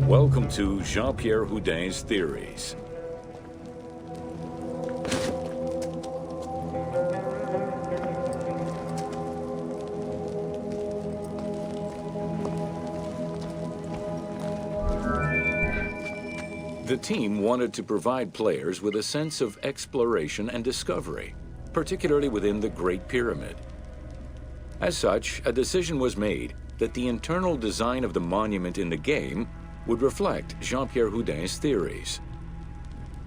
Welcome to Jean-Pierre Houdin's Theories. The team wanted to provide players with a sense of exploration and discovery, particularly within the Great Pyramid. As such, a decision was made that the internal design of the monument in the game would reflect Jean-Pierre Houdin's theories.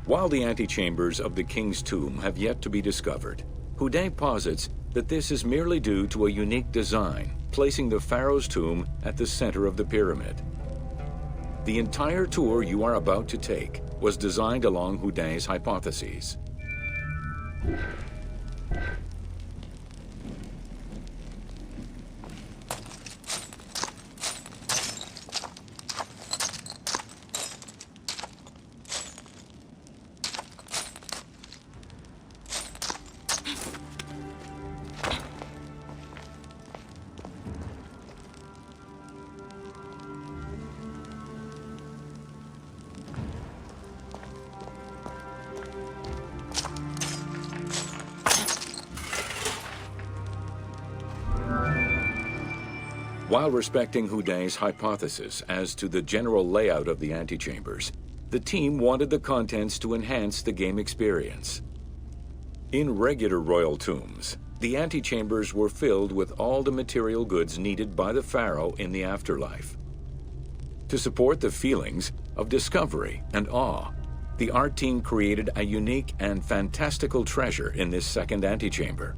While the antechambers of the king's tomb have yet to be discovered, Houdin posits that this is merely due to a unique design, placing the pharaoh's tomb at the center of the pyramid. The entire tour you are about to take was designed along Houdin's hypotheses. While respecting Houdin's hypothesis as to the general layout of the antechambers, the team wanted the contents to enhance the game experience. In regular royal tombs, the antechambers were filled with all the material goods needed by the pharaoh in the afterlife. To support the feelings of discovery and awe, the art team created a unique and fantastical treasure in this second antechamber.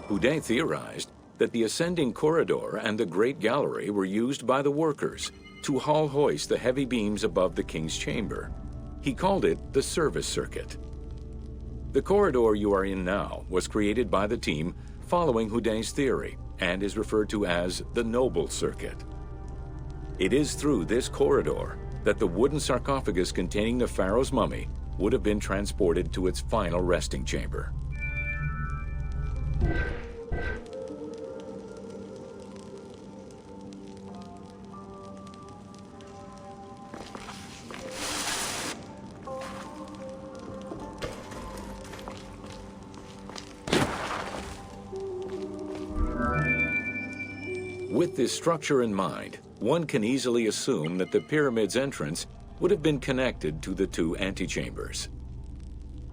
Houdin theorized that the ascending corridor and the Great Gallery were used by the workers to haul hoist the heavy beams above the king's chamber. He called it the service circuit. The corridor you are in now was created by the team following Houdin's theory and is referred to as the noble circuit. It is through this corridor that the wooden sarcophagus containing the pharaoh's mummy would have been transported to its final resting chamber. With this structure in mind, one can easily assume that the pyramid's entrance would have been connected to the two antechambers.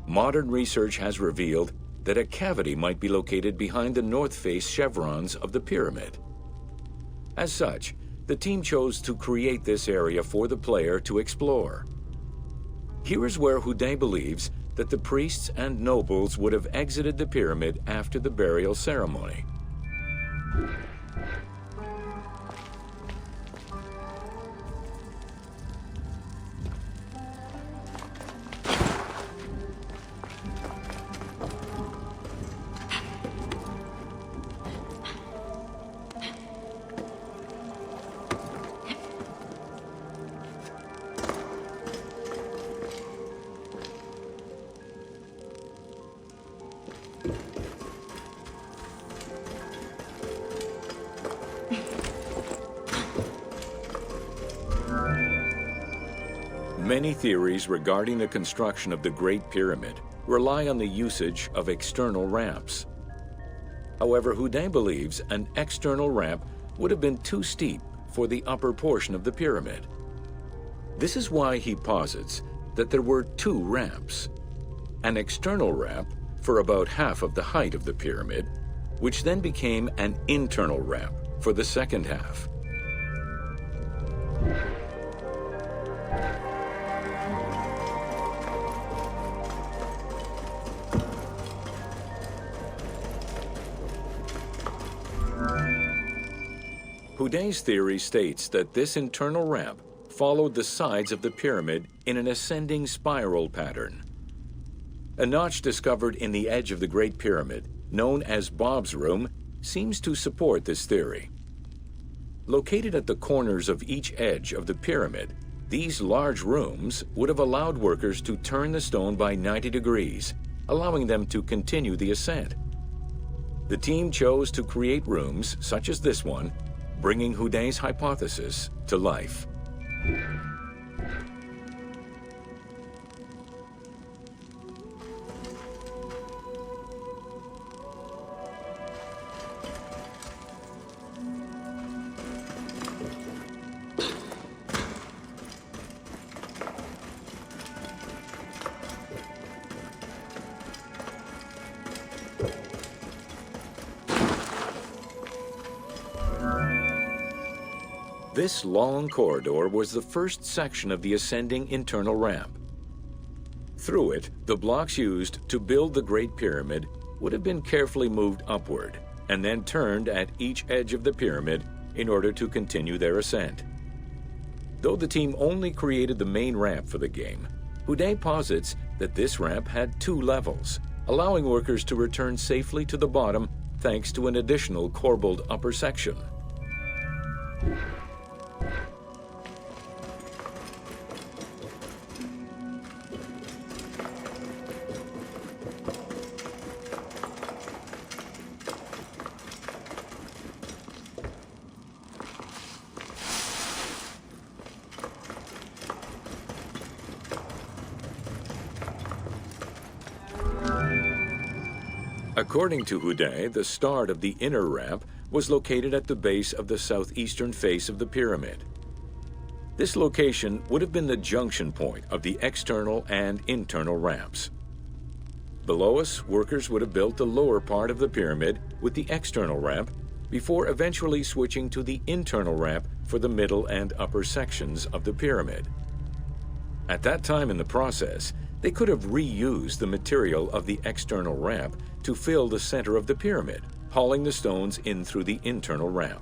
Modern research has revealed that a cavity might be located behind the north face chevrons of the pyramid. As such, the team chose to create this area for the player to explore. Here is where Houdin believes that the priests and nobles would have exited the pyramid after the burial ceremony. Many theories regarding the construction of the Great Pyramid rely on the usage of external ramps. However, Houdin believes an external ramp would have been too steep for the upper portion of the pyramid. This is why he posits that there were two ramps: an external ramp for about half of the height of the pyramid, which then became an internal ramp for the second half. Houdin's theory states that this internal ramp followed the sides of the pyramid in an ascending spiral pattern. A notch discovered in the edge of the Great Pyramid, known as Bob's Room, seems to support this theory. Located at the corners of each edge of the pyramid, these large rooms would have allowed workers to turn the stone by 90 degrees, allowing them to continue the ascent. The team chose to create rooms such as this one, bringing Houdin's hypothesis to life. This long corridor was the first section of the ascending internal ramp. Through it, the blocks used to build the Great Pyramid would have been carefully moved upward and then turned at each edge of the pyramid in order to continue their ascent. Though the team only created the main ramp for the game, Houdin posits that this ramp had 2 levels, allowing workers to return safely to the bottom thanks to an additional corbelled upper section. According to Houdin, the start of the inner ramp was located at the base of the southeastern face of the pyramid. This location would have been the junction point of the external and internal ramps. Below us, workers would have built the lower part of the pyramid with the external ramp before eventually switching to the internal ramp for the middle and upper sections of the pyramid. At that time in the process, they could have reused the material of the external ramp to fill the center of the pyramid, hauling the stones in through the internal ramp.